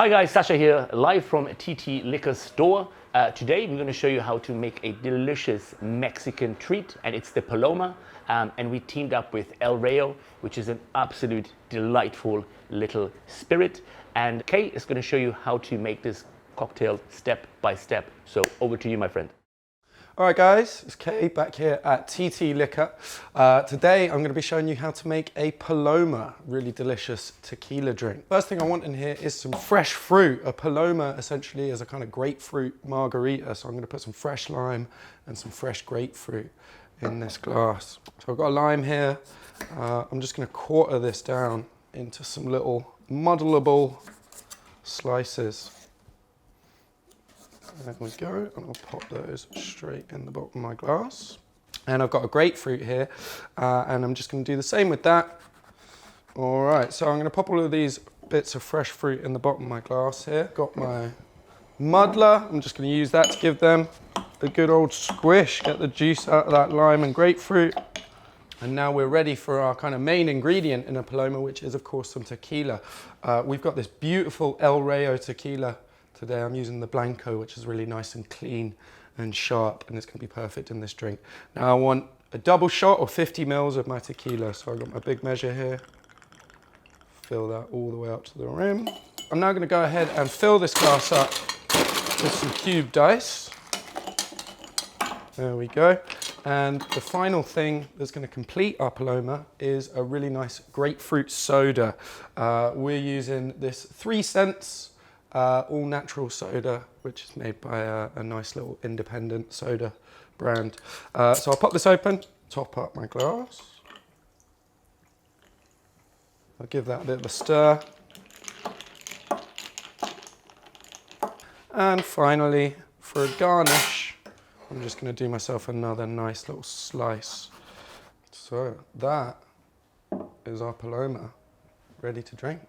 Hi guys, Sasha here, live from TT Liquor Store. Today I'm going to show you how to make a delicious Mexican treat, and it's the Paloma. And we teamed up with Rayo, which is an absolute delightful little spirit. And Kay is going to show you how to make this cocktail step by step. So over to you, my friend. All right guys, it's Kay back here at TT Liquor. Today I'm going to be showing you how to make a Paloma, really delicious tequila drink. First thing I want in here is some fresh fruit. A Paloma essentially is a kind of grapefruit margarita, so I'm going to put some fresh lime and some fresh grapefruit in this glass. So I've got a lime here. I'm just going to quarter this down into some little muddleable slices. There we go, and I'll pop those straight in the bottom of my glass. And I've got a grapefruit here, and I'm just going to do the same with that. All right, so I'm going to pop all of these bits of fresh fruit in the bottom of my glass here. Got my muddler. I'm just going to use that to give them a good old squish, get the juice out of that lime and grapefruit. And now we're ready for our kind of main ingredient in a Paloma, which is of course some tequila. We've got this beautiful El Rayo tequila. Today I'm using the Blanco, which is really nice and clean and sharp, and it's going to be perfect in this drink. Now I want a double shot or 50 mils of my tequila. So I've got my big measure here. Fill that all the way up to the rim. I'm now going to go ahead and fill this glass up with some cubed ice. There we go. And the final thing that's going to complete our Paloma is a really nice grapefruit soda. We're using this 3 cents all natural soda, which is made by a nice little independent soda brand. So I'll pop this open, top up my glass. I'll give that a bit of a stir. And finally, for a garnish, I'm just going to do myself another nice little slice. So that is our Paloma, ready to drink.